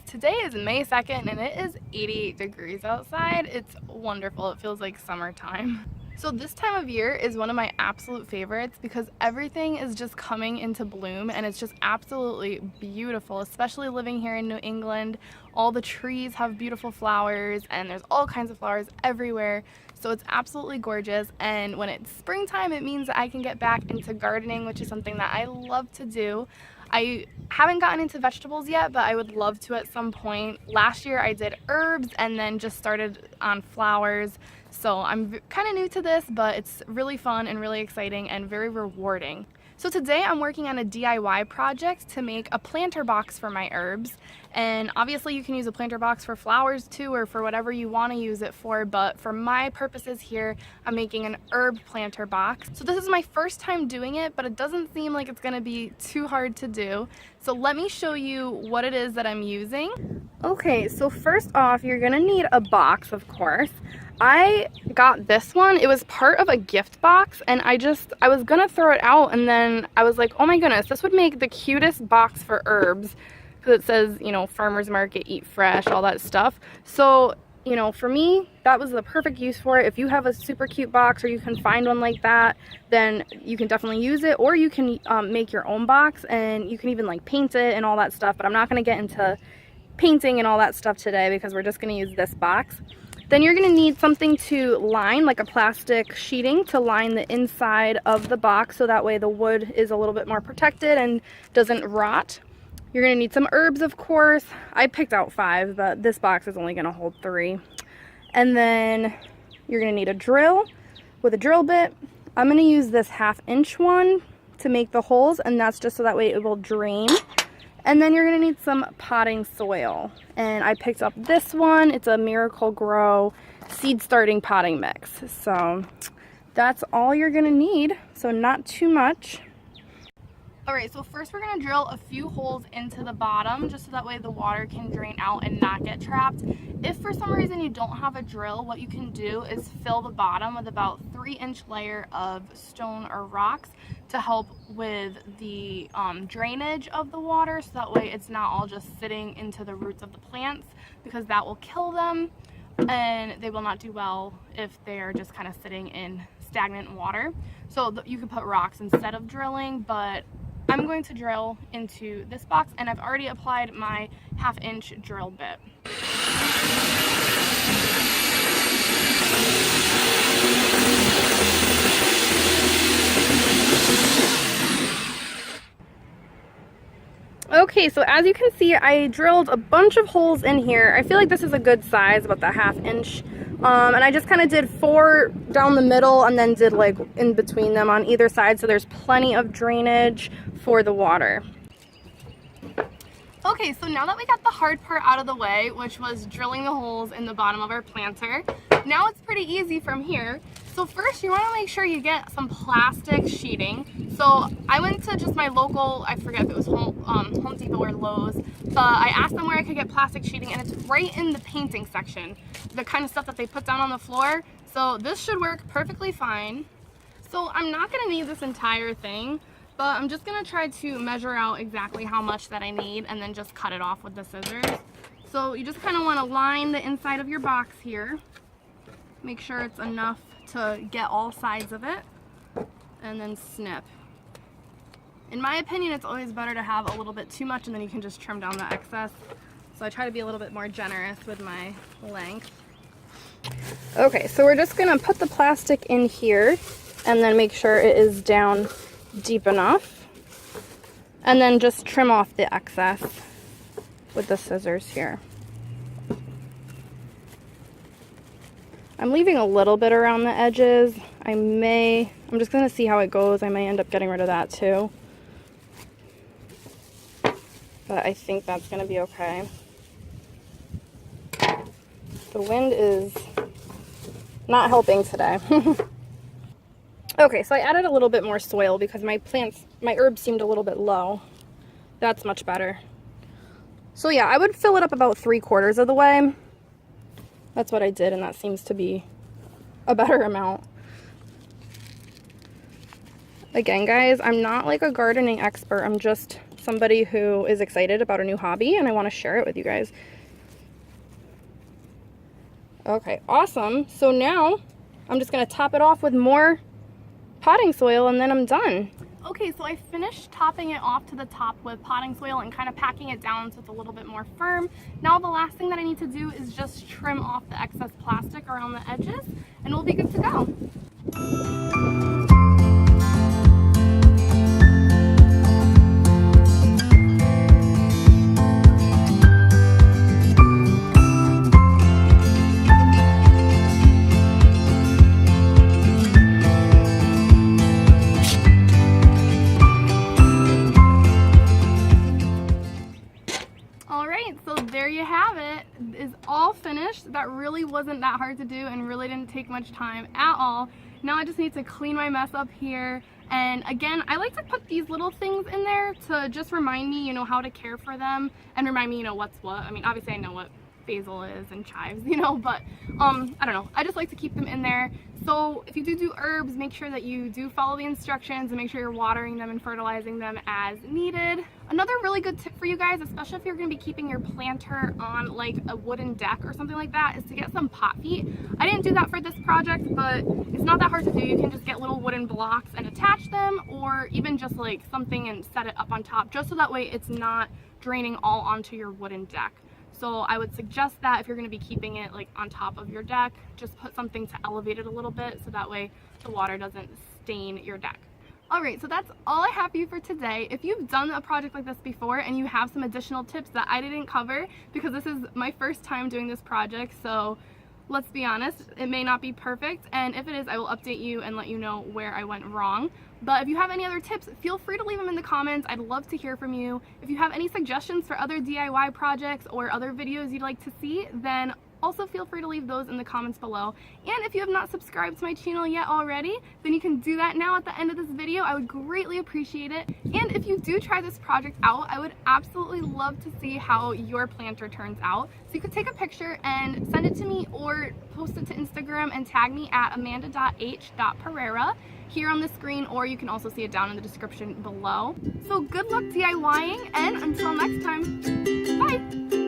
Today is May 2nd and it is 88 degrees outside. It's wonderful. It feels like summertime. So this time of year is one of my absolute favorites because everything is just coming into bloom and it's just absolutely beautiful, especially living here in New England. All the trees have beautiful flowers and there's all kinds of flowers everywhere. So it's absolutely gorgeous, and when it's springtime it means that I can get back into gardening, which is something that I love to do. I haven't gotten into vegetables yet, but I would love to at some point. Last year I did herbs and then just started on flowers. So I'm kind of new to this, but it's really fun and really exciting and very rewarding. So today I'm working on a DIY project to make a planter box for my herbs. And obviously you can use a planter box for flowers too, or for whatever you want to use it for, but for my purposes here, I'm making an herb planter box. So this is my first time doing it, but it doesn't seem like it's going to be too hard to do. So let me show you what it is that I'm using. Okay, so first off, you're going to need a box, of course. I got this one. It was part of a gift box, and I was gonna throw it out, and then I was like, oh my goodness, this would make the cutest box for herbs, because it says, you know, farmer's market, eat fresh, all that stuff. So, you know, for me, that was the perfect use for it. If you have a super cute box or you can find one like that, then you can definitely use it, or you can make your own box, and you can even like paint it and all that stuff, but I'm not gonna get into painting and all that stuff today because we're just gonna use this box. Then you're going to need something to line, like a plastic sheeting, to line the inside of the box so that way the wood is a little bit more protected and doesn't rot. You're going to need some herbs, of course. I picked out 5, but this box is only going to hold 3. And then you're going to need a drill with a drill bit. I'm going to use this 1/2-inch one to make the holes, and that's just so that way it will drain. And then you're going to need some potting soil. And I picked up this one. It's a Miracle Grow seed starting potting mix. So that's all you're going to need. So not too much. Alright, so first we're going to drill a few holes into the bottom just so that way the water can drain out and not get trapped. If for some reason you don't have a drill, what you can do is fill the bottom with about 3-inch layer of stone or rocks to help with the drainage of the water, so that way it's not all just sitting into the roots of the plants, because that will kill them and they will not do well if they're just kind of sitting in stagnant water. So you could put rocks instead of drilling, but I'm going to drill into this box, and I've already applied my 1/2-inch drill bit. Okay, so as you can see, I drilled a bunch of holes in here. I feel like this is a good size, about the 1/2-inch. And I just kind of did 4 down the middle and then did like in between them on either side, so there's plenty of drainage for the water. Okay, so now that we got the hard part out of the way, which was drilling the holes in the bottom of our planter, now it's pretty easy from here. So first you want to make sure you get some plastic sheeting. So I went to just my local, I forget if it was Home Depot or Lowe's, but I asked them where I could get plastic sheeting, and it's right in the painting section, the kind of stuff that they put down on the floor. So this should work perfectly fine. So I'm not going to need this entire thing, but I'm just going to try to measure out exactly how much that I need and then just cut it off with the scissors. So you just kind of want to line the inside of your box here. Make sure it's enough to get all sides of it, and then snip. In my opinion, it's always better to have a little bit too much, and then you can just trim down the excess. So I try to be a little bit more generous with my length. Okay, so we're just going to put the plastic in here and then make sure it is down deep enough, and then just trim off the excess with the scissors here. I'm leaving a little bit around the edges. I'm just going to see how it goes. I may end up getting rid of that too, but I think that's going to be okay. The wind is not helping today. Okay, so I added a little bit more soil because my herbs seemed a little bit low. That's much better. So yeah, I would fill it up about 3/4 of the way. That's what I did, and that seems to be a better amount. Again, guys, I'm not like a gardening expert. I'm just somebody who is excited about a new hobby and I want to share it with you guys. Okay, awesome. So now I'm just going to top it off with more potting soil and then I'm done. Okay, so I finished topping it off to the top with potting soil and kind of packing it down so it's a little bit more firm. Now the last thing that I need to do is just trim off the excess plastic around the edges and we'll be good to go. So there you have it. It's all finished. That really wasn't that hard to do and really didn't take much time at all. Now I just need to clean my mess up here. And again, I like to put these little things in there to just remind me, you know, how to care for them and remind me, you know, what's what. I mean, obviously I know what basil is and chives, you know, but I don't know. I just like to keep them in there. So if you do herbs, make sure that you do follow the instructions and make sure you're watering them and fertilizing them as needed. Another really good tip for you guys, especially if you're going to be keeping your planter on like a wooden deck or something like that, is to get some pot feet. I didn't do that for this project, but it's not that hard to do. You can just get little wooden blocks and attach them, or even just like something and set it up on top, just so that way it's not draining all onto your wooden deck. So I would suggest that if you're going to be keeping it like on top of your deck, just put something to elevate it a little bit so that way the water doesn't stain your deck. Alright, so that's all I have for you for today. If you've done a project like this before and you have some additional tips that I didn't cover, because this is my first time doing this project, so let's be honest, it may not be perfect, and if it is, I will update you and let you know where I went wrong. But if you have any other tips, feel free to leave them in the comments. I'd love to hear from you. If you have any suggestions for other DIY projects or other videos you'd like to see, then also feel free to leave those in the comments below. And if you have not subscribed to my channel yet already, then you can do that now at the end of this video. I would greatly appreciate it. And if you do try this project out, I would absolutely love to see how your planter turns out. So you could take a picture and send it to me or post it to Instagram and tag me at amanda.h.pereira here on the screen, or you can also see it down in the description below. So good luck DIYing, and until next time, bye!